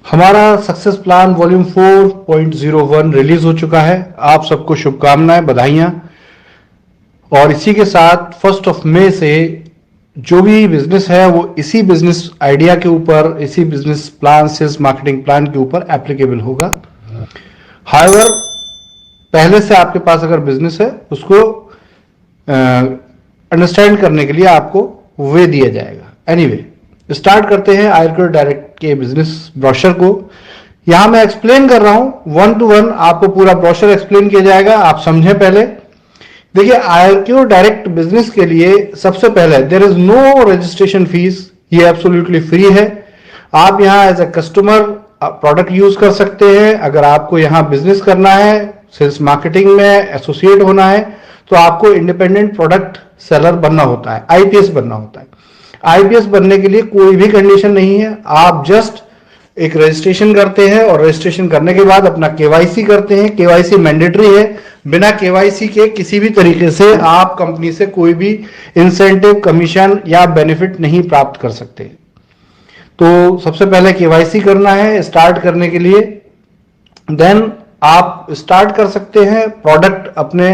हमारा success plan volume 4.01 release हो चुका है। आप सबको शुभकामनाएं, बधाइयां। और इसी के साथ 1 मई से जो भी बिजनेस है वो इसी बिजनेस आइडिया के ऊपर, इसी business plan, sales marketing plan के ऊपर एप्लीकेबल होगा। हाउएवर, पहले से आपके पास अगर बिजनेस है उसको अंडरस्टैंड करने के लिए आपको वे दिया जाएगा। एनीवे, स्टार्ट करते हैं आयुर्वेद डायरेक्ट के बिजनेस ब्रोशर को। यहां मैं एक्सप्लेन कर रहा हूं 1 to 1, आपको पूरा ब्रोशर एक्सप्लेन किया जाएगा। आप समझें पहले। देखिए, आयुर्वेद डायरेक्ट बिजनेस के लिए सबसे पहले there is no registration fees, ये एब्सोल्युटली फ्री है। आप यहां as a customer product use कर सकते हैं। अगर आपको यहां बिजनेस करना है, सेल्स मार्केटिंग में एसोसिएट होना है, तो आपको इंडिपेंडेंट प्रोडक्ट सेलर बनना होता है, आईपीएस बनना होता है। आईपीएस बनने के लिए कोई भी कंडीशन नहीं है। आप जस्ट एक रजिस्ट्रेशन करते हैं और रजिस्ट्रेशन करने के बाद अपना केवाईसी करते हैं। केवाईसी मैंडेटरी है। बिना केवाईसी के किसी भी तरीके से आप कंपनी से कोई भी इंसेंटिव, कमीशन या बेनिफिट नहीं प्राप्त कर सकते। तो सबसे पहले केवाईसी करना है स्टार्ट करने के लिए। देन आप स्टार्ट कर सकते हैं, प्रोडक्ट अपने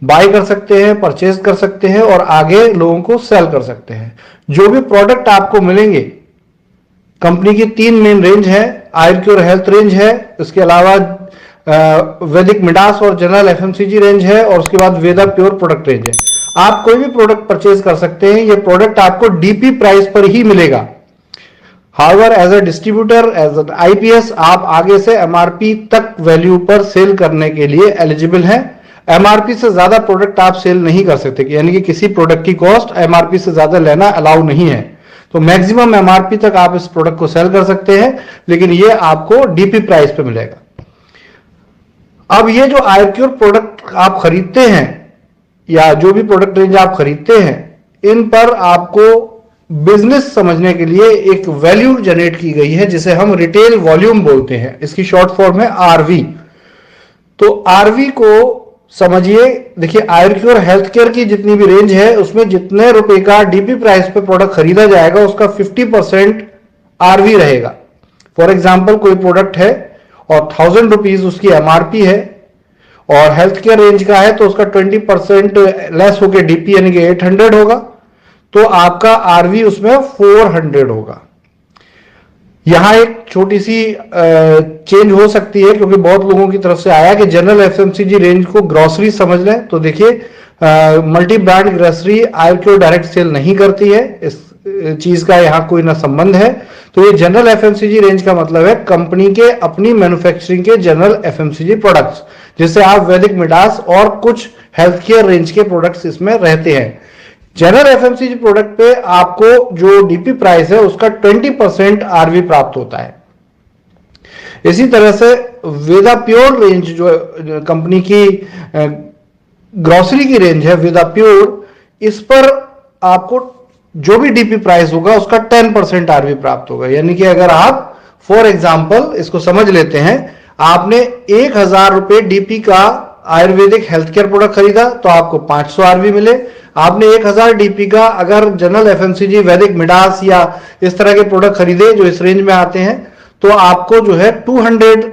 बाय कर सकते हैं, परचेज कर सकते हैं और आगे लोगों को सेल कर सकते हैं। जो भी प्रोडक्ट आपको मिलेंगे, कंपनी की 3 मेन रेंज है। आयुर्क्योर हेल्थ रेंज है, उसके अलावा वैदिक मिडास और जनरल एफएमसीजी रेंज है, और उसके बाद वेदा प्योर प्रोडक्ट रेंज है। आप कोई भी प्रोडक्ट परचेज कर सकते हैं। ये प्रोडक्ट आपको डीपी प्राइस पर ही मिलेगा। However, as a distributor, as an IPS, आप आगे से एमआरपी तक वैल्यू पर सेल करने के लिए एलिजिबल हैं। एमआरपी से ज्यादा प्रोडक्ट आप सेल नहीं कर सकते, यानी कि किसी प्रोडक्ट की कॉस्ट एमआरपी से ज्यादा लेना अलाउ नहीं है। तो मैक्सिमम एमआरपी तक आप इस प्रोडक्ट को सेल कर सकते हैं, लेकिन ये आपको डीपी प्राइस पे मिलेगा। अब ये जो आयुर्क्योर प्रोडक्ट आप खरीदते हैं या जो भी प्रोडक्ट रेंज आप खरीदते हैं, इन पर आपको बिजनेस समझने के लिए एक वैल्यू जनरेट की गई है, जिसे हम रिटेल वॉल्यूम बोलते हैं। इसकी शॉर्ट फॉर्म है आरवी। तो आरवी को समझिए। देखिए, आयुर्क्योर हेल्थ केयर की जितनी भी रेंज है, उसमें जितने रुपए का डीपी प्राइस पे प्रोडक्ट खरीदा जाएगा, उसका 50% आरवी रहेगा। फॉर एग्जाम्पल, कोई प्रोडक्ट है और 1000 रुपीज उसकी एमआरपी है और हेल्थ केयर रेंज का है, तो उसका 20% लेस होकर डीपी यानी कि 800 होगा, तो आपका आरवी उसमें 400 होगा। यहां एक छोटी सी चेंज हो सकती है, क्योंकि बहुत लोगों की तरफ से आया कि जनरल एफएमसीजी रेंज को ग्रोसरी समझ लें। तो देखिए, multi brand grocery Ayurcure direct sale नहीं करती है। इस चीज का यहां कोई ना संबंध है। तो ये जनरल एफएमसीजी रेंज का मतलब है कंपनी के अपनी मैन्युफैक्चरिंग के जनरल एफएमसीजी प्रोडक्ट्स, जिससे आप वैदिक मिडास और कुछ हेल्थ केयर रेंज के प्रोडक्ट्स इसमें रहते हैं। जनरल एफएमसीजी प्रोडक्ट पे आपको जो डीपी प्राइस है उसका 20% आरवी प्राप्त होता है। इसी तरह से वेदा प्योर रेंज जो कंपनी की ग्रोसरी की रेंज है, वेदा प्योर, इस पर आपको जो भी डीपी प्राइस होगा उसका 10% आरवी प्राप्त होगा। यानी कि अगर आप फॉर एग्जांपल इसको समझ लेते हैं, आपने 1000 रुपए डीपी का आयुर्वेदिक हेल्थ केयर प्रोडक्ट खरीदा तो आपको 500 आरवी मिले। आपने 1000 डीपी का अगर जनरल एफएमसीजी, वैदिक मिडास या इस तरह के प्रोडक्ट खरीदे जो इस रेंज में आते हैं, तो आपको जो है 200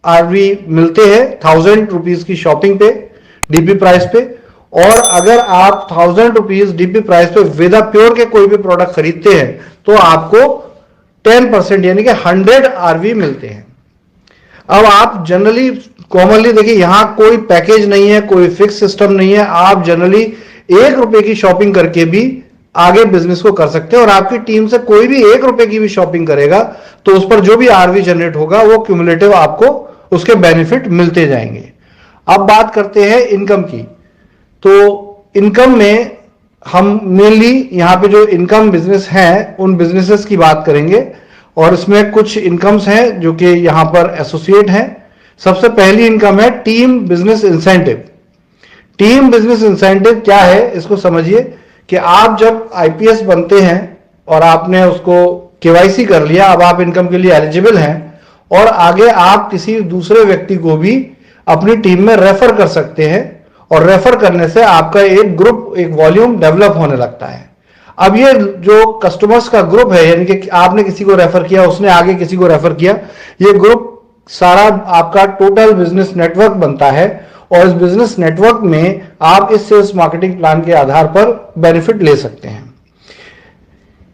आरवी मिलते हैं 1000 रुपीज की शॉपिंग पे, डीपी प्राइस पे। और अगर आप 1000 रुपीज डीपी प्राइस पे वेदा प्योर के कोई भी प्रोडक्ट खरीदते हैं तो आपको 10% यानी कि 100 आरवी मिलते हैं। अब आप जनरली कॉमनली देखिए, यहां कोई पैकेज नहीं है, कोई फिक्स सिस्टम नहीं है। आप जनरली 1 रुपए की शॉपिंग करके भी आगे बिजनेस को कर सकते हैं, और आपकी टीम से कोई भी 1 रुपए की भी शॉपिंग करेगा तो उस पर जो भी आरवी जनरेट होगा वो क्यूमुलेटिव आपको उसके बेनिफिट मिलते जाएंगे। अब बात करते हैं इनकम की। तो इनकम में हम मेनली यहां पे जो इनकम बिजनेस हैं उन बिजनेसेस की बात करेंगे, और इसमें कुछ इनकम्स हैं जो कि यहां पर एसोसिएट हैं। सबसे पहली इनकम है team business incentive. Team business incentive क्या है, इसको समझिए कि आप जब आईपीएस बनते हैं और आपने उसको केवाईसी कर लिया, अब आप इनकम के लिए एलिजिबल हैं, और आगे आप किसी दूसरे व्यक्ति को भी अपनी टीम में रेफर कर सकते हैं, और रेफर करने से आपका एक ग्रुप, एक वॉल्यूम डेवलप होने लगता है। अब ये जो कस्टमर्स का ग्रुप है, यानी कि आपने किसी को रेफर किया, उसने आगे किसी को रेफर किया, ये ग्रुप सारा आपका टोटल बिजनेस नेटवर्क बनता है और इस बिजनेस नेटवर्क में आप इस सेल्स मार्केटिंग प्लान के आधार पर बेनिफिट ले सकते हैं।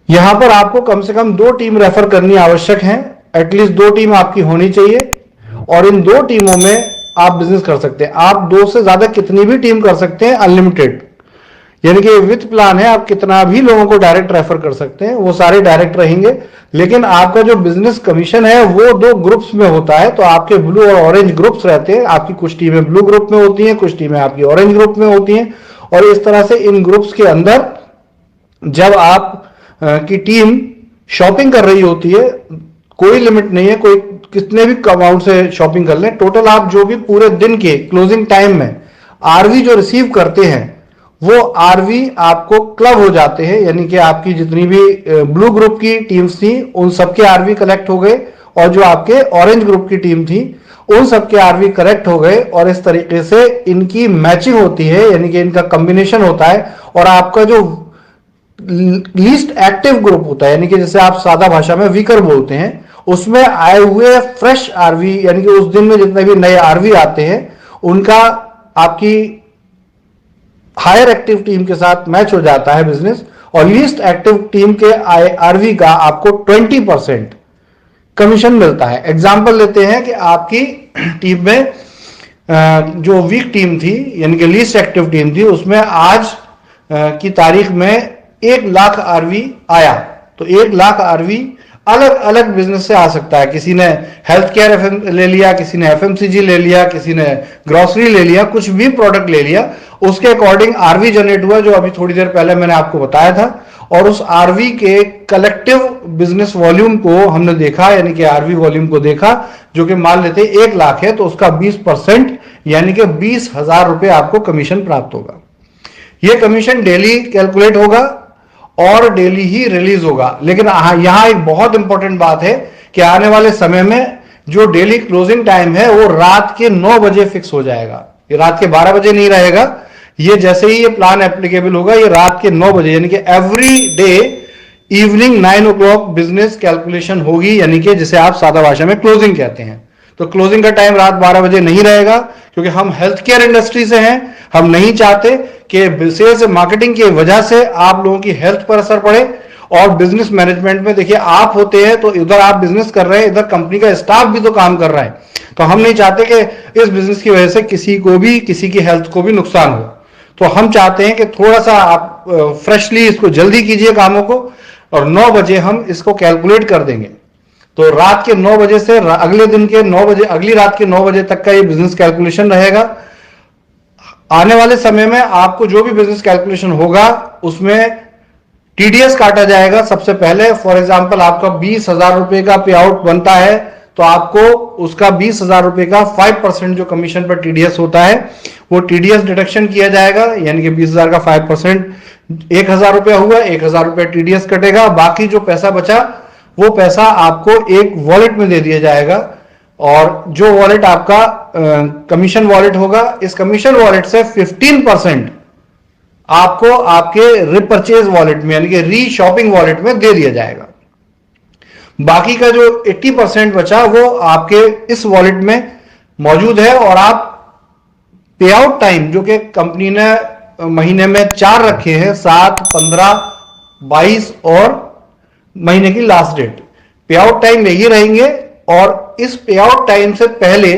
यहां पर आपको कम से कम 2 टीम रेफर करनी आवश्यक है, एटलीस्ट 2 टीम आपकी होनी चाहिए और इन 2 टीमों में आप बिजनेस कर सकते हैं। आप 2 से ज्यादा कितनी भी टीम कर सकते हैं, अनलिमिटेड, यानी कि विथ प्लान है, आप कितना भी लोगों को डायरेक्ट रेफर कर सकते हैं, वो सारे डायरेक्ट रहेंगे, लेकिन आपका जो बिजनेस कमीशन है वो 2 ग्रुप्स में होता है। तो आपके ब्लू और ऑरेंज ग्रुप्स रहते हैं, आपकी कुछ टीमें ब्लू ग्रुप में होती हैं, कुछ टीमें आपकी ऑरेंज ग्रुप में होती हैं और इस तरह से इन ग्रुप्स के अंदर जब आप की टीम शॉपिंग कर रही होती है, कोई लिमिट नहीं है, कोई कितने भी अमाउंट से शॉपिंग कर लें, टोटल आप जो भी पूरे दिन के क्लोजिंग टाइम में आरवी जो रिसीव करते हैं वो आरवी आपको क्लब हो जाते हैं, यानी कि आपकी जितनी भी ब्लू ग्रुप की टीम्स थी उन सबके आरवी कलेक्ट हो गए और जो आपके ऑरेंज ग्रुप की टीम थी उन सबके आरवी करेक्ट हो गए और इस तरीके से इनकी मैचिंग होती है, यानी कि इनका कॉम्बिनेशन होता है और आपका जो लीस्ट एक्टिव ग्रुप होता है, यानी कि जैसे आप सादा भाषा में वीकर बोलते हैं, उसमें आए हुए फ्रेश आरवी, यानी कि उस दिन में जितने भी नए आरवी आते हैं उनका आपकी हायर एक्टिव टीम के साथ मैच हो जाता है बिजनेस और लीस्ट एक्टिव टीम के आरवी का आपको 20% कमीशन मिलता है। एग्जांपल लेते हैं कि आपकी टीम में जो वीक टीम थी, यानी कि लीस्ट एक्टिव टीम थी, उसमें आज की तारीख में 1 लाख आरवी आया, तो 1 लाख आरवी अलग अलग बिजनेस से आ सकता है। किसी ने हेल्थ केयर ले लिया, किसी ने एफएमसीजी ले लिया, किसी ने ग्रोसरी ले लिया, कुछ भी प्रोडक्ट ले लिया, उसके अकॉर्डिंग आरवी जनरेट हुआ जो अभी थोड़ी देर पहले मैंने आपको बताया था और उस आरवी के कलेक्टिव बिजनेस वॉल्यूम को हमने देखा, यानी कि आरवी वॉल्यूम को देखा, जो कि मान लेते 1 लाख है, तो उसका 20% यानी कि 20,000 रुपए आपको कमीशन प्राप्त होगा। यह कमीशन डेली कैलकुलेट होगा और डेली ही रिलीज होगा। लेकिन यहां एक बहुत इंपॉर्टेंट बात है कि आने वाले समय में जो डेली क्लोजिंग टाइम है वो रात के 9 बजे फिक्स हो जाएगा, ये रात के 12 बजे नहीं रहेगा। ये जैसे ही ये प्लान एप्लीकेबल होगा ये रात के 9 बजे, यानी कि every day evening 9 o'clock business calculation होगी, यानी कि जिसे आप सादा भाषा में क्लोजिंग कहते हैं। तो क्लोजिंग का टाइम रात 12 बजे नहीं रहेगा, क्योंकि हम हेल्थ केयर इंडस्ट्री से हैं, हम नहीं चाहते कि सेल्स मार्केटिंग की वजह से आप लोगों की हेल्थ पर असर पड़े। और बिजनेस मैनेजमेंट में देखिए आप होते हैं तो इधर आप बिजनेस कर रहे हैं, इधर कंपनी का स्टाफ भी तो काम कर रहा है, तो हम नहीं चाहते कि इस बिजनेस की वजह से किसी को भी, किसी की हेल्थ को भी नुकसान हो। तो हम चाहते हैं कि थोड़ा सा आप फ्रेशली इसको जल्दी कीजिए कामों को और 9 बजे हम इसको कैलकुलेट कर देंगे। तो रात के 9 बजे से अगले दिन के 9 बजे, अगली रात के 9 बजे तक का ये बिजनेस कैलकुलेशन रहेगा। आने वाले समय में आपको जो भी बिजनेस कैलकुलेशन होगा उसमें टीडीएस काटा जाएगा सबसे पहले। फॉर एग्जांपल आपका 20,000 रुपए का पे आउट बनता है तो आपको उसका 20,000 रुपए का 5% जो कमीशन पर टीडीएस होता है वो टीडीएस डिडक्शन किया जाएगा, यानी कि 20,000 का 5% 1,000 रुपया हुआ, 1,000 रुपया टीडीएस कटेगा। बाकी जो पैसा बचा वो पैसा आपको एक वॉलेट में दे दिया जाएगा और जो वॉलेट आपका कमीशन वॉलेट होगा, इस कमीशन वॉलेट से 15% आपको आपके रिपर्चेज वॉलेट में, यानी कि री शॉपिंग वॉलेट में दे दिया जाएगा। बाकी का जो 80% बचा वो आपके इस वॉलेट में मौजूद है और आप पे आउट टाइम जो कि कंपनी ने महीने में 4 रखे हैं, 7, 15, 22 और महीने की लास्ट डेट, पे आउट टाइम यही रहेंगे। और इस पे आउट टाइम से पहले,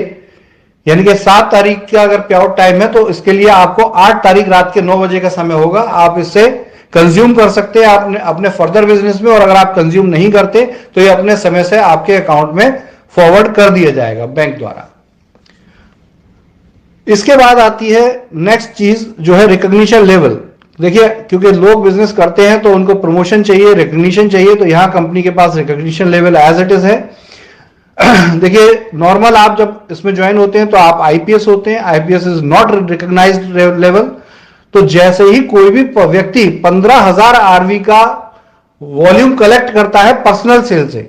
यानी कि 7 तारीख का अगर पे आउट टाइम है तो इसके लिए आपको 8 तारीख रात के 9 बजे का समय होगा। आप इससे कंज्यूम कर सकते हैं अपने फर्दर बिजनेस में, और अगर आप कंज्यूम नहीं करते तो ये अपने समय से आपके अकाउंट में फॉरवर्ड कर दिया जाएगा बैंक द्वारा। इसके बाद आती है नेक्स्ट चीज जो है रिकॉग्निशन लेवल। देखिए, क्योंकि लोग बिजनेस करते हैं तो उनको प्रमोशन चाहिए, रिकॉग्निशन चाहिए, तो यहां कंपनी के पास recognition level as it is है। देखिए, नॉर्मल आप जब इसमें ज्वाइन होते हैं तो आप आईपीएस होते हैं, IPS is not recognised level. तो जैसे ही कोई भी व्यक्ति 15,000 आरवी का वॉल्यूम कलेक्ट करता है पर्सनल सेल से,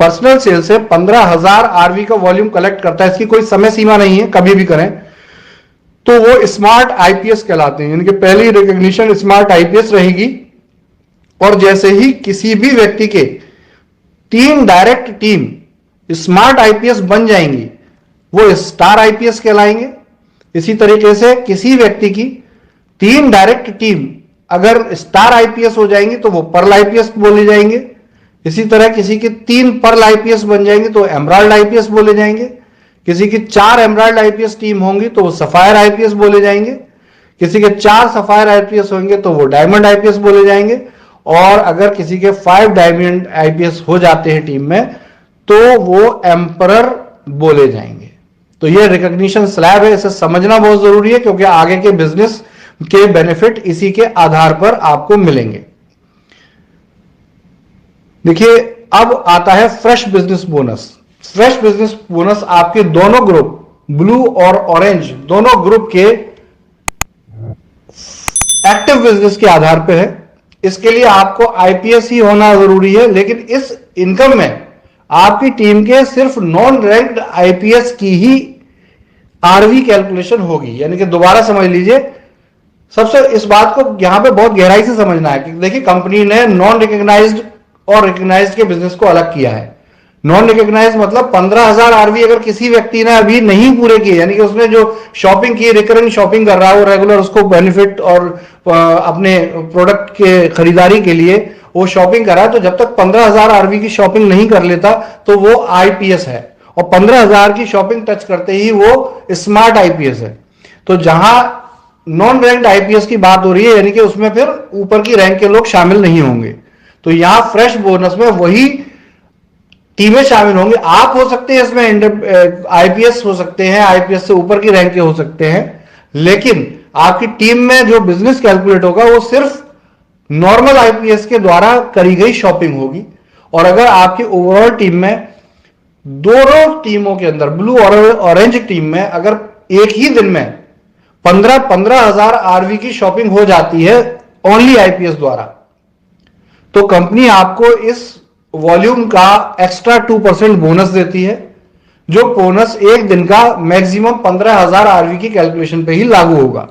पर्सनल सेल से 15,000 आरवी का वॉल्यूम कलेक्ट करता है, इसकी कोई समय सीमा नहीं है, कभी भी करें, तो वो स्मार्ट आईपीएस कहलाते हैं। यानी कि पहली रिकॉग्निशन स्मार्ट आईपीएस रहेगी और जैसे ही किसी भी व्यक्ति के 3 डायरेक्ट टीम स्मार्ट आईपीएस बन जाएंगी, वो स्टार आईपीएस कहलाएंगे। इसी तरीके से किसी व्यक्ति की 3 डायरेक्ट टीम अगर स्टार आईपीएस हो जाएंगी तो वो पर्ल आईपीएस बोले जाएंगे। इसी तरह किसी के 3 पर्ल आईपीएस बन जाएंगे तो एमराल्ड आईपीएस बोले जाएंगे। किसी की 4 एमराल्ड आईपीएस टीम होंगी तो वो सफायर आईपीएस बोले जाएंगे। किसी के 4 सफायर आईपीएस होंगे तो वो डायमंड आईपीएस बोले जाएंगे। और अगर किसी के 5 डायमंड आईपीएस हो जाते हैं टीम में तो वो एम्परर बोले जाएंगे। तो ये रिकॉग्निशन स्लैब है, इसे समझना बहुत जरूरी है क्योंकि आगे के बिजनेस के बेनिफिट इसी के आधार पर आपको मिलेंगे। देखिए, अब आता है fresh business bonus. Fresh business bonus आपके दोनों ग्रुप, ब्लू और ऑरेंज, दोनों ग्रुप के एक्टिव बिजनेस के आधार पर है। इसके लिए आपको आईपीएस ही होना जरूरी है, लेकिन इस इनकम में आपकी टीम के सिर्फ नॉन रैंक्ड आईपीएस की ही आरवी कैलकुलेशन होगी। यानी कि दोबारा समझ लीजिए, सबसे इस बात को यहां पे बहुत गहराई से समझना है कि देखिए, कंपनी ने नॉन रिकॉग्नाइज्ड और रिकॉग्नाइज्ड के बिजनेस को अलग किया है। नॉन रिकॉग्नाइज्ड मतलब 15,000 आरवी अगर किसी व्यक्ति ने अभी नहीं पूरे किए, यानी कि उसने जो शॉपिंग की, रिकरिंग शॉपिंग कर रहा है, वो रेगुलर उसको बेनिफिट और अपने प्रोडक्ट के खरीदारी के लिए वो शॉपिंग कर रहा है, तो जब तक 15,000 आरवी की शॉपिंग नहीं कर लेता तो वो आईपीएस है। और 15,000 की शॉपिंग टच करते ही वो स्मार्ट आईपीएस है। तो जहां नॉन रैंक्ड आईपीएस की बात हो रही है, यानी कि उसमें फिर ऊपर की रैंक के लोग शामिल नहीं होंगे। तो यहां फ्रेश बोनस में वही टीमें शामिल होंगी। आप हो सकते हैं इसमें आईपीएस हो सकते हैं, आईपीएस से ऊपर की रैंक के हो सकते हैं, लेकिन आपकी टीम में जो बिजनेस कैलकुलेट होगा वो सिर्फ नॉर्मल आईपीएस के द्वारा करी गई शॉपिंग होगी। और अगर आपकी ओवरऑल टीम में, दोनों टीमों के अंदर, ब्लू और ऑरेंज टीम में, अगर एक ही दिन में 15,000 आरवी की शॉपिंग हो जाती है ओनली आईपीएस द्वारा, तो कंपनी आपको इस वॉल्यूम का एक्स्ट्रा 2% बोनस देती है, जो बोनस एक दिन का मैक्सिमम 15,000 आरवी की कैलकुलेशन पे ही लागू होगा।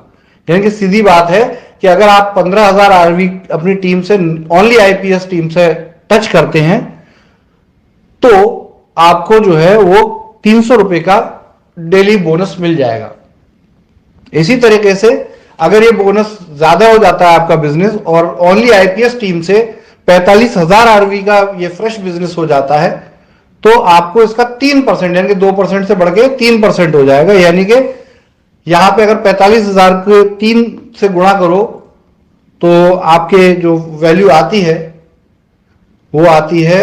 यानी कि सीधी बात है कि अगर आप 15,000 आरवी अपनी टीम से, ओनली आईपीएस टीम से टच करते हैं तो आपको जो है वो 300 रुपए का डेली बोनस मिल जाएगा। इसी तरीके से अगर ये बोनस ज्यादा हो जाता है आपका बिजनेस और ओनली आईपीएस टीम से 45,000 आरवी का ये फ्रेश बिजनेस हो जाता है, तो आपको इसका 3% यानी कि 2% से बढ़ के 3% हो जाएगा। यानी कि यहां पे अगर 45,000 को 3 से गुणा करो तो आपके जो वैल्यू आती है वो आती है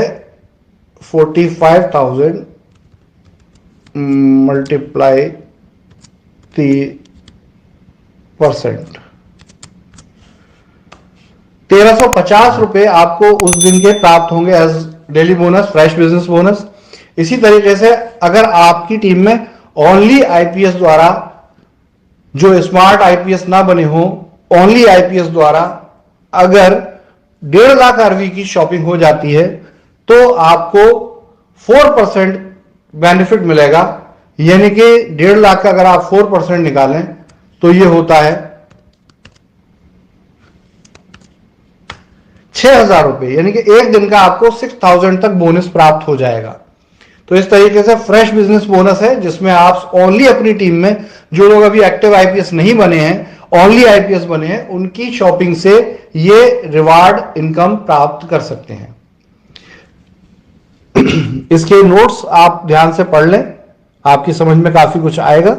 45,000 मल्टीप्लाई 3%, 1,350 रुपए आपको उस दिन के प्राप्त होंगे as daily bonus, fresh business bonus. इसी तरीके से अगर आपकी टीम में ओनली आईपीएस द्वारा, जो स्मार्ट आईपीएस ना बने हो, ओनली आईपीएस द्वारा अगर 1.5 लाख आरवी की शॉपिंग हो जाती है तो आपको 4% बेनिफिट मिलेगा। यानी कि 1.5 लाख का अगर आप 4% निकालें तो ये होता है 6,000 रुपए, यानी कि एक दिन का आपको 6,000 तक बोनस प्राप्त हो जाएगा। तो इस तरीके से फ्रेश बिजनेस बोनस है जिसमें आप ओनली अपनी टीम में, जो लोग अभी एक्टिव आईपीएस नहीं बने हैं, ओनली आईपीएस बने हैं, उनकी शॉपिंग से ये रिवार्ड इनकम प्राप्त कर सकते हैं। इसके नोट्स आप ध्यान से पढ़ लें, आपकी समझ में काफी कुछ आएगा।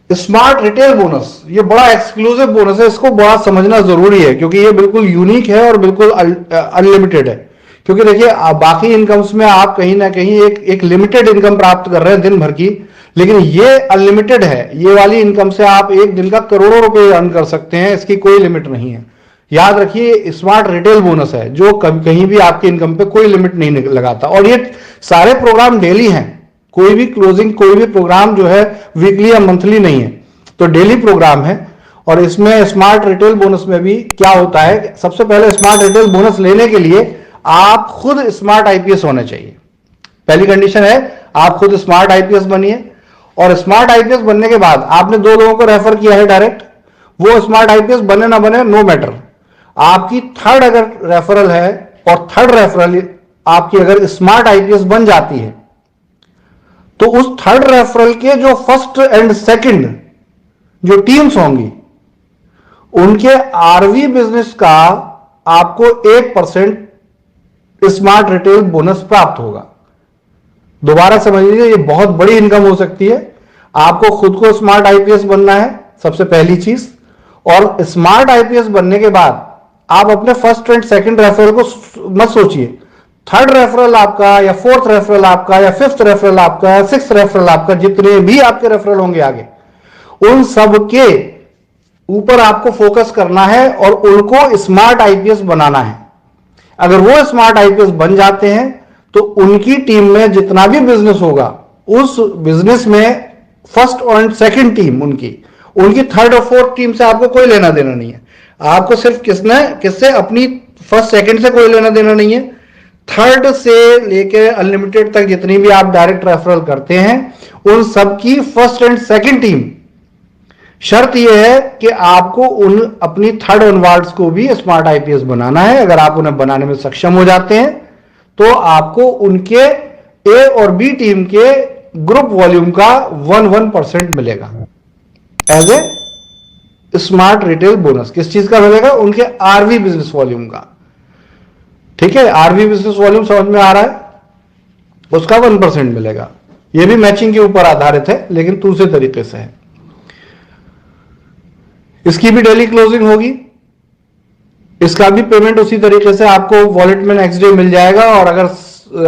स्मार्ट रिटेल बोनस, ये बड़ा एक्सक्लूसिव बोनस है, इसको बड़ा समझना जरूरी है क्योंकि ये बिल्कुल यूनिक है और बिल्कुल अनलिमिटेड है। क्योंकि देखिए, बाकी इनकम्स में आप कहीं ना कहीं एक लिमिटेड इनकम प्राप्त कर रहे हैं दिन भर की, लेकिन ये अनलिमिटेड है। ये वाली इनकम से आप एक दिन का करोड़ों रुपए अर्न कर सकते हैं, इसकी कोई लिमिट नहीं है। याद रखिए, स्मार्ट रिटेल बोनस है जो कहीं भी आपकी इनकम पे कोई लिमिट नहीं लगाता। और ये सारे प्रोग्राम डेली हैं, कोई भी क्लोजिंग, कोई भी प्रोग्राम जो है वीकली या मंथली नहीं है, तो डेली प्रोग्राम है। और इसमें स्मार्ट रिटेल बोनस में भी क्या होता है, सबसे पहले स्मार्ट रिटेल बोनस लेने के लिए आप खुद स्मार्ट आईपीएस होने चाहिए। पहली कंडीशन है आप खुद स्मार्ट आईपीएस बनिए, और स्मार्ट आईपीएस बनने के बाद आपने 2 लोगों को रेफर किया है डायरेक्ट, वो स्मार्ट आईपीएस बने ना बने नो मैटर, आपकी थर्ड अगर रेफरल है और थर्ड रेफरल आपकी अगर स्मार्ट आईपीएस बन जाती है, तो उस थर्ड रेफरल के जो फर्स्ट एंड सेकंड जो टीम्स होंगी उनके आरवी बिजनेस का आपको 1% स्मार्ट रिटेल बोनस प्राप्त होगा। दोबारा समझ लीजिए, ये बहुत बड़ी इनकम हो सकती है। आपको खुद को स्मार्ट आईपीएस बनना है सबसे पहली चीज, और स्मार्ट आईपीएस बनने के बाद आप अपने फर्स्ट एंड सेकंड रेफरल को मत सोचिए, थर्ड रेफरल आपका या फोर्थ रेफरल आपका या फिफ्थ रेफरल आपका या सिक्स्थ रेफरल आपका, जितने भी आपके रेफरल होंगे आगे, उन सब के ऊपर आपको फोकस करना है और उनको स्मार्ट आईपीएस बनाना है। अगर वो स्मार्ट आईपीएस बन जाते हैं तो उनकी टीम में जितना भी बिजनेस होगा, उस बिजनेस में फर्स्ट और सेकंड टीम उनकी थर्ड और फोर्थ टीम से आपको कोई लेना देना नहीं है। आपको सिर्फ किससे अपनी फर्स्ट सेकंड से कोई लेना देना नहीं है। थर्ड से लेके अनलिमिटेड तक जितनी भी आप डायरेक्ट रेफरल करते हैं उन सबकी फर्स्ट एंड सेकंड टीम, शर्त यह है कि आपको उन अपनी थर्ड ऑनवर्ड्स को भी स्मार्ट आईपीएस बनाना है। अगर आप उन्हें बनाने में सक्षम हो जाते हैं तो आपको उनके ए और बी टीम के ग्रुप वॉल्यूम का 1% मिलेगा as a smart retail bonus. किस चीज का मिलेगा? उनके आरवी बिजनेस वॉल्यूम का। ठीक है, आरवी बिजनेस वॉल्यूम समझ में आ रहा है, उसका 1% मिलेगा। यह भी मैचिंग के ऊपर आधारित है लेकिन दूसरे तरीके से है। इसकी भी डेली क्लोजिंग होगी, इसका भी पेमेंट उसी तरीके से आपको वॉलेट में नेक्स्ट डे मिल जाएगा। और अगर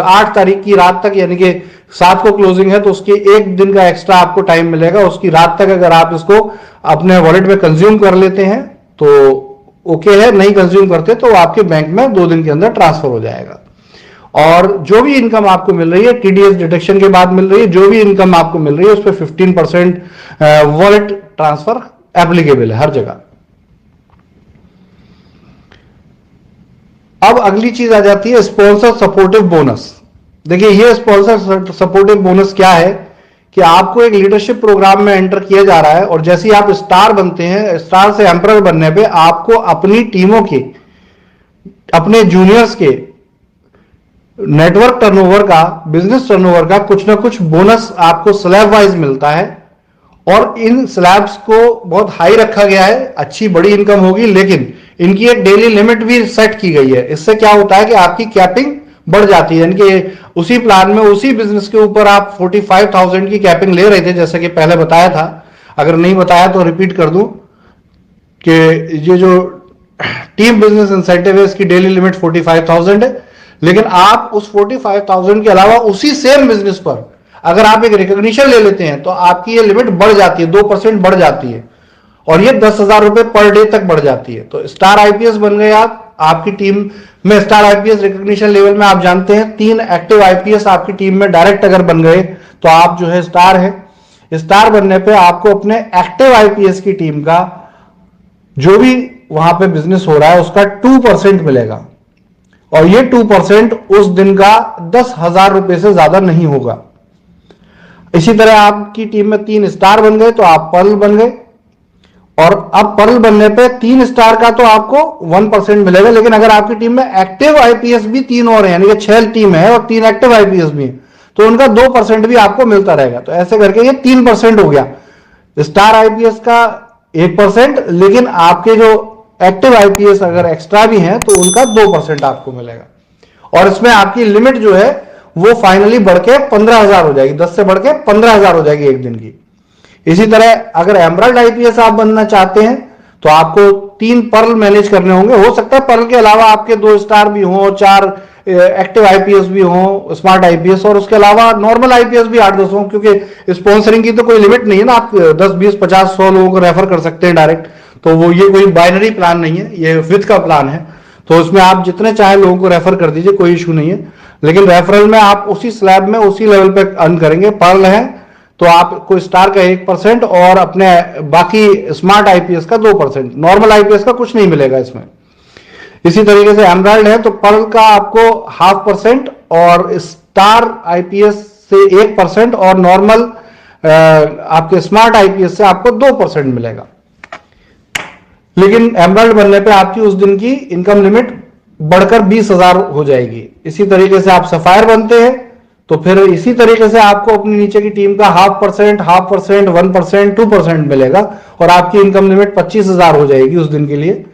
8 तारीख की रात तक, यानी कि 7 को क्लोजिंग है, तो उसके एक दिन का एक्स्ट्रा आपको टाइम मिलेगा। उसकी रात तक अगर आप इसको अपने वॉलेट में कंज्यूम कर लेते हैं तो ओके है, नहीं कंज्यूम करते तो आपके बैंक में 2 दिन के अंदर ट्रांसफर हो जाएगा। और जो भी इनकम आपको मिल रही है टीडीएस डिडक्शन के बाद मिल रही है, जो भी इनकम आपको मिल रही है उस पर 15% वॉलेट ट्रांसफर एप्लीकेबल है हर जगह। अब अगली चीज आ जाती है स्पॉन्सर सपोर्टिव बोनस। देखिए, ये स्पॉन्सर सपोर्टिव बोनस क्या है कि आपको एक लीडरशिप प्रोग्राम में एंटर किया जा रहा है और जैसे ही आप स्टार बनते हैं, स्टार से एम्परर बनने पे आपको अपनी टीमों के, अपने जूनियर्स के नेटवर्क टर्नओवर का, बिजनेस टर्नओवर का कुछ ना कुछ बोनस आपको स्लैब वाइज मिलता है। और इन स्लैब्स को बहुत हाई रखा गया है, अच्छी बड़ी इनकम होगी, लेकिन इनकी एक डेली लिमिट भी सेट की गई है। इससे क्या होता है कि आपकी कैपिंग बढ़ जाती है, यानी कि उसी प्लान में, उसी बिजनेस के ऊपर आप 45,000 की कैपिंग ले रहे थे, जैसे कि पहले बताया था। अगर नहीं बताया तो रिपीट कर दूं कि ये जो टीम बिजनेस इंसेंटिव है इसकी डेली लिमिट 45,000 है, लेकिन आप उस 45,000 के अलावा उसी सेम बिजनेस पर अगर आप एक रिकॉग्निशन ले लेते हैं तो आपकी ये लिमिट बढ़ जाती है, 2% बढ़ जाती है और ये 10,000 रुपए पर डे तक बढ़ जाती है। तो स्टार आईपीएस बन गए आप, आपकी टीम में स्टार आईपीएस रिकॉग्निशन लेवल में आप जानते हैं 3 एक्टिव आईपीएस आपकी टीम में डायरेक्ट अगर बन गए तो आप जो है स्टार है। स्टार बनने पे आपको अपने एक्टिव आईपीएस की टीम का जो भी वहां पे बिजनेस हो रहा है उसका 2% मिलेगा और ये 2% उस दिन का 10,000 रुपए से ज्यादा नहीं होगा। इसी तरह आपकी टीम में 3 स्टार बन गए तो आप पर्ल बन गए और अब पर्ल बनने पे 3 स्टार का तो आपको 1% मिलेगा, लेकिन अगर आपकी टीम में एक्टिव आईपीएस भी 3 और हैं, यानी कि 6 टीम है और 3 एक्टिव आईपीएस भी हैं, तो उनका 2% भी आपको मिलता रहेगा। तो ऐसे करके ये 3% हो गया। स्टार आईपीएस का 1%, लेकिन आपके जो एक्टिव आईपीएस अगर एक्स्ट्रा भी हैं तो उनका 2% आपको मिलेगा। और इसमें आपकी लिमिट जो है वो फाइनली बढ़ के 15,000 हो जाएगी, 10 से बढ़ के 15,000 हो जाएगी एक दिन की। इसी तरह अगर एमराल्ड आईपीएस आप बनना चाहते हैं तो आपको 3 पर्ल मैनेज करने होंगे। हो सकता है पर्ल के अलावा आपके 2 स्टार भी हों, 4 एक्टिव आईपीएस भी हों, स्मार्ट आईपीएस, और उसके अलावा नॉर्मल आईपीएस भी 8-10 हों, क्योंकि स्पॉन्सरिंग की तो कोई लिमिट नहीं है ना। आप 10, 20, 50, 100 लोगों को रेफर कर सकते हैं डायरेक्ट। तो वो ये कोई बाइनरी प्लान नहीं है, ये विथ का प्लान है। तो उसमें आप जितने चाहे लोगों को रेफर कर दीजिए, कोई इशू नहीं है। लेकिन रेफरल में आप उसी स्लैब में उसी लेवल पे अर्न करेंगे। पर्ल है तो आपको स्टार का 1% और अपने बाकी स्मार्ट आईपीएस का 2%, नॉर्मल आईपीएस का कुछ नहीं मिलेगा इसमें। इसी तरीके से एमराल्ड है तो पर्ल का आपको 0.5% और स्टार आईपीएस से 1% और नॉर्मल आपके स्मार्ट आईपीएस से आपको 2% मिलेगा। लेकिन एमराल्ड बनने पे आपकी उस दिन की इनकम लिमिट बढ़कर 20,000 हो जाएगी। इसी तरीके से आप सफायर बनते हैं तो फिर इसी तरीके से आपको अपनी नीचे की टीम का 0.5%, 1%, 2% मिलेगा और आपकी इनकम लिमिट 25,000 हो जाएगी उस दिन के लिए,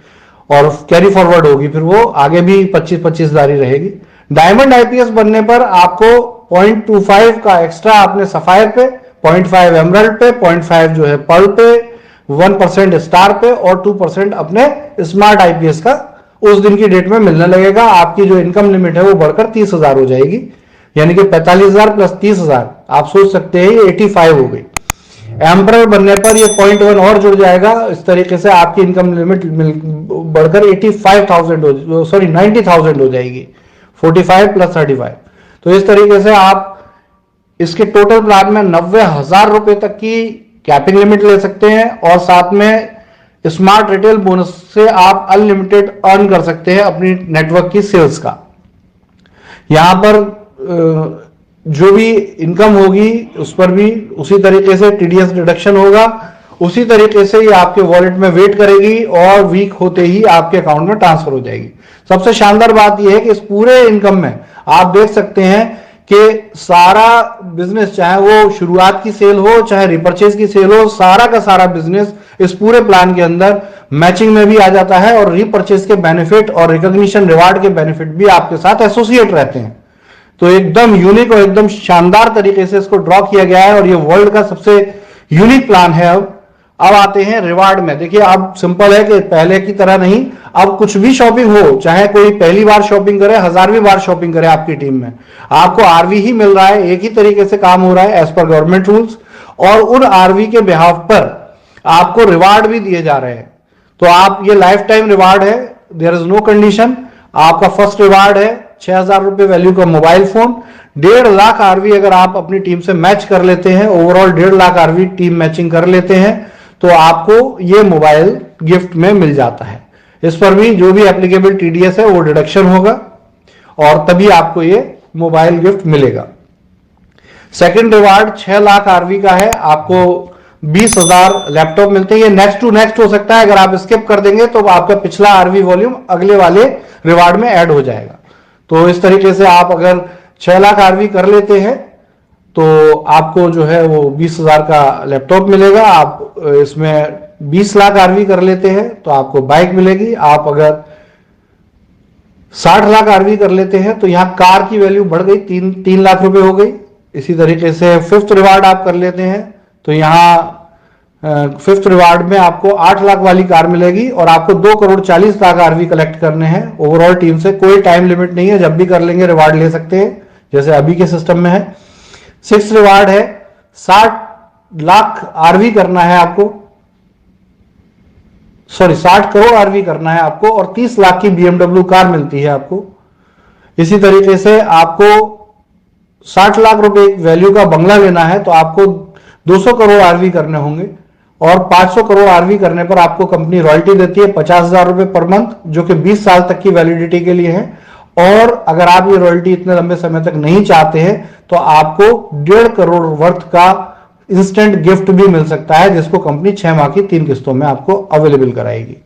और कैरी फॉरवर्ड होगी, फिर वो आगे भी 25,000 ही रहेगी। डायमंड आईपीएस बनने पर आपको 0.25 का एक्स्ट्रा आपने सफायर पे, 0.5 एमराल्ड पे, 0.5 जो है पर्ल पे, 1% स्टार पे और 2% अपने स्मार्ट आईपीएस का उस दिन की डेट में मिलने लगेगा। आपकी जो इनकम लिमिट है वो बढ़कर 30,000 हो जाएगी, यानी कि 45,000 प्लस 30,000 आप सोच सकते हैं ये 85 हो गई। एम्परर बनने पर ये 0.1 और जुड़ जाएगा। इस तरीके से आपकी इनकम लिमिट बढ़कर 90,000 हो जाएगी, 45 प्लस 35। तो इस तरीके से आप इसके टोटल प्लान में 90,000 रुपए तक की कैपिंग लिमिट ले सकते हैं और साथ में स्मार्ट रिटेल बोनस से आप अनलिमिटेड अर्न कर सकते हैं अपनी नेटवर्क की सेल्स का। यहां पर जो भी इनकम होगी उस पर भी उसी तरीके से टीडीएस डिडक्शन होगा, उसी तरीके से ये आपके वॉलेट में वेट करेगी और वीक होते ही आपके अकाउंट में ट्रांसफर हो जाएगी। सबसे शानदार बात यह है कि इस पूरे इनकम में आप देख सकते हैं कि सारा बिजनेस, चाहे वो शुरुआत की सेल हो चाहे रिपर्चेज की सेल हो, सारा का सारा बिजनेस इस पूरे प्लान के अंदर मैचिंग में भी आ जाता है और रीपर्चेज के बेनिफिट और रिकॉग्निशन रिवार्ड के बेनिफिट भी आपके साथ एसोसिएट रहते हैं। तो एकदम यूनिक और एकदम शानदार तरीके से इसको ड्रॉ किया गया है और ये वर्ल्ड का सबसे यूनिक प्लान है। अब आते हैं रिवार्ड में। देखिए अब सिंपल है कि पहले की तरह नहीं, अब कुछ भी शॉपिंग हो, चाहे कोई पहली बार शॉपिंग करे, 1000वीं बार शॉपिंग करे आपकी टीम में, आपको आरवी ही मिल रहा है। एक ही तरीके से काम हो रहा है एज पर गवर्नमेंट रूल्स, और उन आरवी के बिहाफ पर आपको रिवार्ड भी दिए जा रहे हैं। तो आप, ये लाइफ टाइम रिवार्ड है, देयर इज नो कंडीशन। आपका फर्स्ट रिवार्ड है 6,000 रुपए वैल्यू का मोबाइल फोन। 1.5 लाख आरवी अगर आप अपनी टीम से मैच कर लेते हैं, overall 1.5 lakh RV team matching कर लेते हैं, तो आपको ये मोबाइल गिफ्ट में मिल जाता है। इस पर भी जो भी एप्लीकेबल टीडीएस है वो डिडक्शन होगा और तभी आपको ये मोबाइल गिफ्ट मिलेगा। सेकंड रिवार्ड 6 लाख आरवी का है, आपको 20,000 लैपटॉप मिलते हैं। ये नेक्स्ट टू नेक्स्ट हो सकता है, अगर आप स्किप कर देंगे तो आपका पिछला आरवी वॉल्यूम अगले वाले रिवार्ड में ऐड हो जाएगा। तो इस तरीके से आप अगर 6 लाख आरवी कर लेते हैं तो आपको जो है वो 20,000 का लैपटॉप मिलेगा। आप इसमें 20 लाख आरवी कर लेते हैं तो आपको बाइक मिलेगी। आप अगर 60 लाख आरवी कर लेते हैं तो यहां कार की वैल्यू बढ़ गई, 3 लाख रुपए हो गई। इसी तरीके से फिफ्थ रिवार्ड आप कर लेते हैं तो यहां फिफ्थ रिवार्ड में आपको 8 लाख वाली कार मिलेगी और आपको 2,40,00,000 आरवी कलेक्ट करने हैं ओवरऑल टीम से। कोई टाइम लिमिट नहीं है, जब भी कर लेंगे रिवार्ड ले सकते हैं, जैसे अभी के सिस्टम में है। सिक्स रिवार्ड है 60 लाख आरवी करना है आपको, 60 करोड़ आरवी करना है आपको और 30 लाख की बीएमडब्ल्यू कार मिलती है आपको। इसी तरीके से आपको 60 लाख रुपए वैल्यू का बंगला लेना है तो आपको 200 करोड़ आरवी करने होंगे और 500 करोड़ आरवी करने पर आपको कंपनी रॉयल्टी देती है 50,000 रुपए पर मंथ, जो कि 20 साल तक की वैलिडिटी के लिए है। और अगर आप ये रॉयल्टी इतने लंबे समय तक नहीं चाहते हैं तो आपको 1.5 करोड़ वर्थ का इंस्टेंट गिफ्ट भी मिल सकता है, जिसको कंपनी 6 माह की 3 किस्तों में आपको अवेलेबल कराएगी।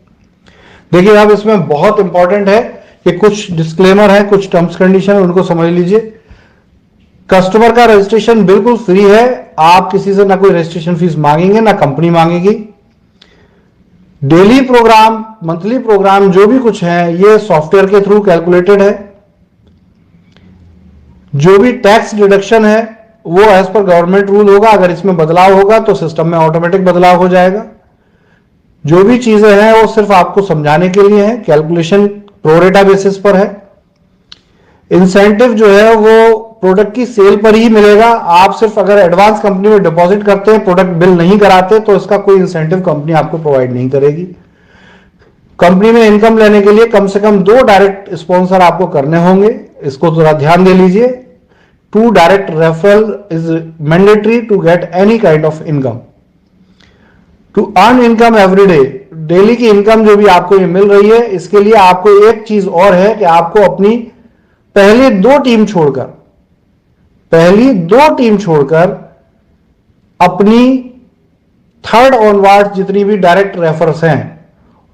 देखिए अब इसमें बहुत इंपॉर्टेंट है कि कुछ डिस्क्लेमर है, कुछ टर्म्स कंडीशन, उनको समझ लीजिए। कस्टमर का रजिस्ट्रेशन बिल्कुल फ्री है, आप किसी से ना कोई रजिस्ट्रेशन फीस मांगेंगे ना कंपनी मांगेगी। डेली प्रोग्राम, मंथली प्रोग्राम जो भी कुछ है ये सॉफ्टवेयर के थ्रू कैलकुलेटेड है। जो भी टैक्स डिडक्शन है वो एज पर गवर्नमेंट रूल होगा। अगर इसमें बदलाव होगा तो सिस्टम में ऑटोमेटिक बदलाव हो जाएगा। जो भी चीजें हैं वो सिर्फ आपको समझाने के लिए है, कैलकुलेशन प्रोरेटा बेसिस पर है। इंसेंटिव जो है वो प्रोडक्ट की सेल पर ही मिलेगा। आप सिर्फ अगर एडवांस कंपनी में डिपॉजिट करते हैं, प्रोडक्ट बिल नहीं कराते, तो इसका कोई इंसेंटिव कंपनी आपको प्रोवाइड नहीं करेगी। कंपनी में इनकम लेने के लिए कम से कम 2 डायरेक्ट स्पॉन्सर आपको करने होंगे, इसको थोड़ा ध्यान दे लीजिए। 2 direct referral is mandatory to get any kind of income. To earn income every day, daily की इनकम जो भी आपको ये मिल रही है, इसके लिए आपको एक चीज और है कि आपको अपनी पहली 2 टीम छोड़कर अपनी थर्ड ऑनवर्ड जितनी भी डायरेक्ट रेफर्स हैं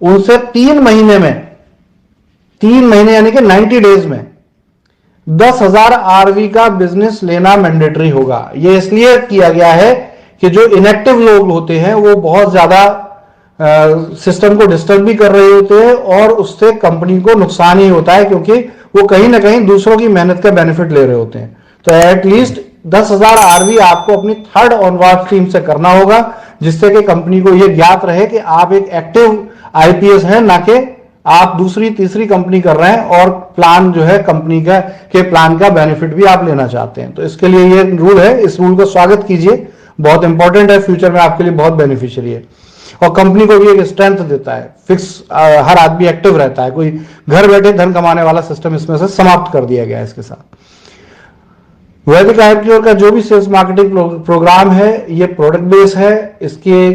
उनसे 3 महीने यानी कि 90 डेज में 10,000 आरवी का बिजनेस लेना मैंडेटरी होगा। यह इसलिए किया गया है कि जो इनएक्टिव लोग होते हैं वो बहुत ज्यादा सिस्टम को डिस्टर्ब भी कर रहे होते हैं और उससे कंपनी को नुकसान ही होता है, क्योंकि वो कहीं ना कहीं दूसरों की मेहनत का बेनिफिट ले रहे होते हैं। तो एटलीस्ट 10,000 आरवी आपको अपनी थर्ड ऑनवार्ड स्ट्रीम से करना होगा, जिससे कि कंपनी को यह ज्ञात रहे कि आप एक एक्टिव आईपीएस हैं, ना कि आप दूसरी तीसरी कंपनी कर रहे हैं और प्लान जो है कंपनी का के प्लान का बेनिफिट भी आप लेना चाहते हैं। तो इसके लिए ये रूल है, इस रूल को स्वागत कीजिए, बहुत इंपॉर्टेंट है, फ्यूचर में आपके लिए बहुत बेनिफिशियरी है और कंपनी को भी एक स्ट्रेंथ देता है। फिक्स हर आदमी एक्टिव रहता है, कोई घर बैठे धन कमाने वाला सिस्टम इसमें से समाप्त कर दिया गया है इसके साथ। वैदिक आईआरक्यू का जो भी सेल्स मार्केटिंग प्रोग्राम है ये प्रोडक्ट बेस है, इसके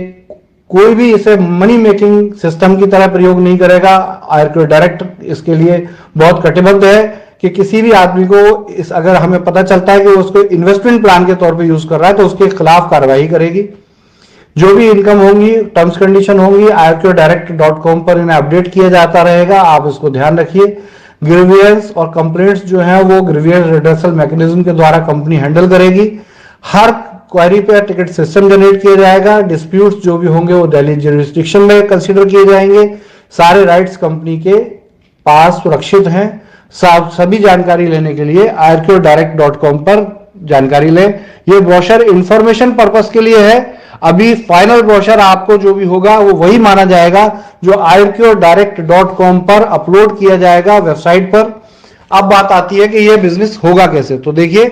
कोई भी इसे मनी मेकिंग सिस्टम की तरह प्रयोग नहीं करेगा। आईआरक्यू डायरेक्ट इसके लिए बहुत कटिबद्ध है कि किसी भी आदमी को अगर हमें पता चलता है कि वो उसको इन्वेस्टमेंट प्लान के तौर पे यूज कर रहा है तो उसके खिलाफ कार्रवाई करेगी। जो भी इनकम होंगी, टर्म्स कंडीशन होंगी, irqdirect.com पर इन्हें अपडेट किया जाता रहेगा, आप इसको ध्यान रखिए। ग्रीवियंस और कंप्लेंट्स जो है वो ग्रीवियंस रिडर्सल मैकेनिज्म के द्वारा कंपनी हैंडल करेगी। हर क्वेरी पे टिकट सिस्टम जनरेट किया जाएगा। डिस्प्यूट्स जो भी होंगे वो दिल्ली ज्यूरिसडिक्शन में कंसीडर किए जाएंगे। सारे राइट्स कंपनी के पास सुरक्षित हैं। सभी जानकारी लेने के लिए irqdirect.com पर जानकारी लें। ये ब्रोशर इंफॉर्मेशन पर्पस के लिए है। अभी फाइनल ब्रोशर आपको जो भी होगा वो वही माना जाएगा जो irqdirect.com पर अपलोड किया जाएगा वेबसाइट पर। अब बात आती है कि ये बिजनेस होगा कैसे। तो देखिए,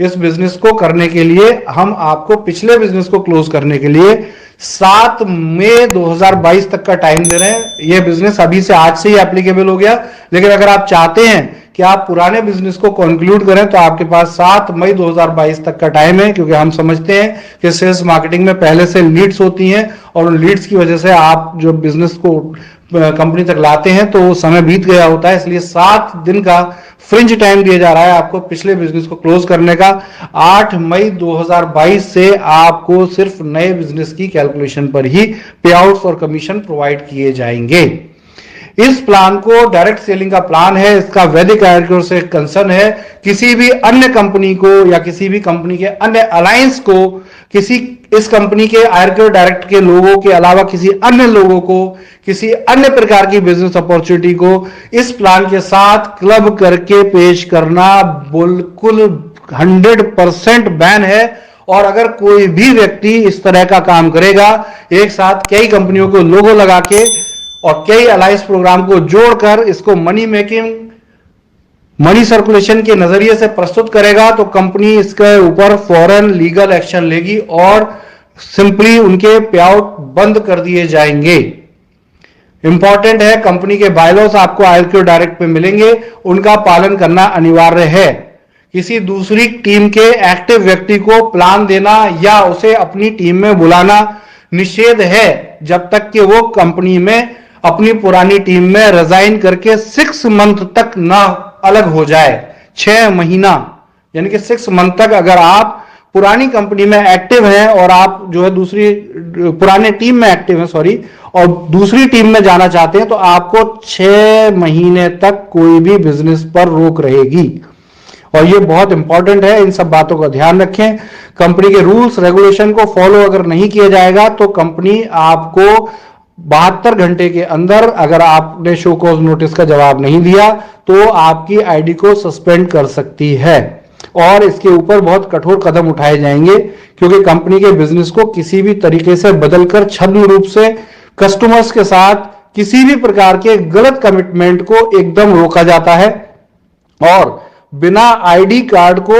इस बिजनेस को करने के लिए हम आपको पिछले बिजनेस को क्लोज करने के लिए 7 मई 2022 तक का टाइम दे रहे हैं। यह बिजनेस अभी से आज से ही एप्लीकेबल हो गया, लेकिन अगर आप चाहते हैं कि आप पुराने बिजनेस को कंक्लूड करें तो आपके पास 7 मई 2022 तक का टाइम है, क्योंकि हम समझते हैं कि सेल्स मार्केटिंग में पहले से लीड्स होती हैं और उन लीड्स की वजह से आप जो बिजनेस को कंपनी तक लाते हैं तो वो समय बीत गया होता है। इसलिए 7 दिन का फ्रिंज टाइम दिया जा रहा है आपको पिछले बिजनेस को क्लोज करने का। 8 मई 2022 से आपको सिर्फ नए बिजनेस की कैलकुलेशन पर ही पे आउट्स और कमीशन प्रोवाइड किए जाएंगे। इस प्लान को डायरेक्ट सेलिंग का प्लान है, इसका वैदिक आईआरक्यू से कंसर्न है। किसी भी अन्य कंपनी को या किसी भी कंपनी के अन्य अलायंस को इस कंपनी के आईआरक्यू डायरेक्ट के लोगों के अलावा किसी अन्य लोगों को किसी अन्य प्रकार की बिजनेस अपॉर्चुनिटी को इस प्लान के साथ क्लब करके पेश करना बिल्कुल 100% बैन है। और अगर कोई भी व्यक्ति इस तरह का काम करेगा, एक साथ कई कंपनियों को लोगो लगा के और कई अलायंस प्रोग्राम को जोड़कर इसको मनी मेकिंग, मनी सर्कुलेशन के नजरिए से प्रस्तुत करेगा, तो कंपनी इसके ऊपर फौरन लीगल एक्शन लेगी और सिंपली उनके पे आउट बंद कर दिए जाएंगे। इंपॉर्टेंट है, कंपनी के बायलॉस आपको आईआरक्यू डायरेक्ट पे मिलेंगे, उनका पालन करना अनिवार्य है। किसी दूसरी टीम के एक्टिव व्यक्ति को प्लान देना या उसे अपनी टीम में बुलाना निषेध है जब तक कि वो कंपनी में अपनी पुरानी टीम में रिजाइन करके 6 मंथ तक ना अलग हो जाए। 6 महीना यानी कि 6 मंथ तक अगर आप पुरानी कंपनी में एक्टिव हैं और आप जो है दूसरी पुराने टीम में एक्टिव हैं और दूसरी टीम में जाना चाहते हैं, तो आपको 6 महीने तक कोई भी बिजनेस पर रोक रहेगी। और ये बहुत इंपॉर्टेंट है, इन सब बातों का ध्यान रखें। कंपनी के रूल्स रेगुलेशन को फॉलो अगर नहीं किया जाएगा तो कंपनी आपको 72 घंटे के अंदर, अगर आपने शो कॉज नोटिस का जवाब नहीं दिया, तो आपकी आईडी को सस्पेंड कर सकती है और इसके ऊपर बहुत कठोर कदम उठाए जाएंगे, क्योंकि कंपनी के बिजनेस को किसी भी तरीके से बदलकर छद्म रूप से कस्टमर्स के साथ किसी भी प्रकार के गलत कमिटमेंट को एकदम रोका जाता है। और बिना आईडी कार्ड को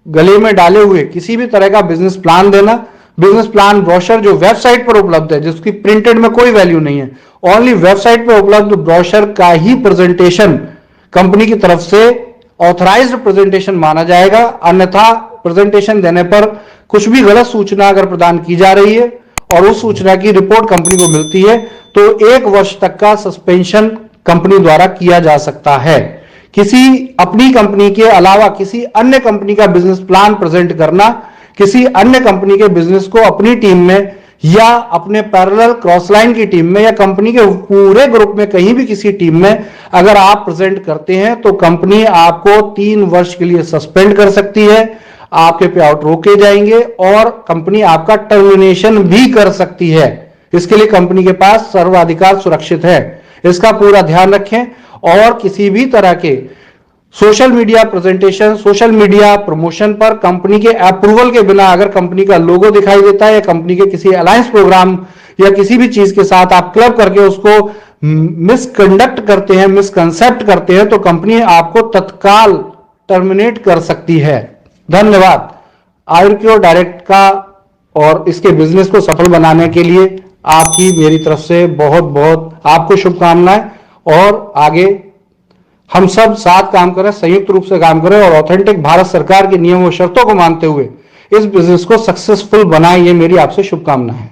गले में डाले हुए किसी भी तरह का बिजनेस प्लान देना, बिजनेस प्लान ब्रोशर जो वेबसाइट पर उपलब्ध है, जिसकी प्रिंटेड में कोई वैल्यू नहीं है, ओनली वेबसाइट पर उपलब्ध ब्रोशर का ही प्रेजेंटेशन कंपनी की तरफ से ऑथराइज्ड प्रेजेंटेशन माना जाएगा। अन्यथा प्रेजेंटेशन देने पर कुछ भी गलत सूचना अगर प्रदान की जा रही है और उस सूचना की रिपोर्ट कंपनी को मिलती है तो 1 वर्ष तक का सस्पेंशन कंपनी द्वारा किया जा सकता है। किसी अपनी कंपनी के अलावा किसी अन्य कंपनी का बिजनेस प्लान प्रेजेंट करना, किसी अन्य कंपनी के बिजनेस को अपनी टीम में या अपने पैरेलल क्रॉस लाइन की टीम में या कंपनी के पूरे ग्रुप में कहीं भी किसी टीम में अगर आप प्रेजेंट करते हैं तो कंपनी आपको 3 वर्ष के लिए सस्पेंड कर सकती है, आपके पे आउट रोके जाएंगे और कंपनी आपका टर्मिनेशन भी कर सकती है। इसके लिए कंपनी के पास सर्वाधिकार सुरक्षित है, इसका पूरा ध्यान रखें। और किसी भी तरह के social media presentation, social media promotion पर कंपनी के अप्रूवल के बिना अगर कंपनी का लोगो दिखाई देता है या कंपनी के किसी अलायंस प्रोग्राम या किसी भी चीज के साथ आप क्लब करके उसको मिसकंडक्ट करते हैं, मिसकंसेप्ट करते हैं, तो कंपनी आपको तत्काल टर्मिनेट कर सकती है। धन्यवाद। आयुर्क्योर डायरेक्ट का और इसके बिजनेस को सफल बनाने के लिए आपकी मेरी तरफ से बहुत बहुत आपको शुभकामनाएं, और आगे हम सब साथ काम करें, संयुक्त रूप से काम करें और ऑथेंटिक भारत सरकार के नियमों और शर्तों को मानते हुए इस बिजनेस को सक्सेसफुल बनाएं। ये मेरी आपसे शुभकामना है।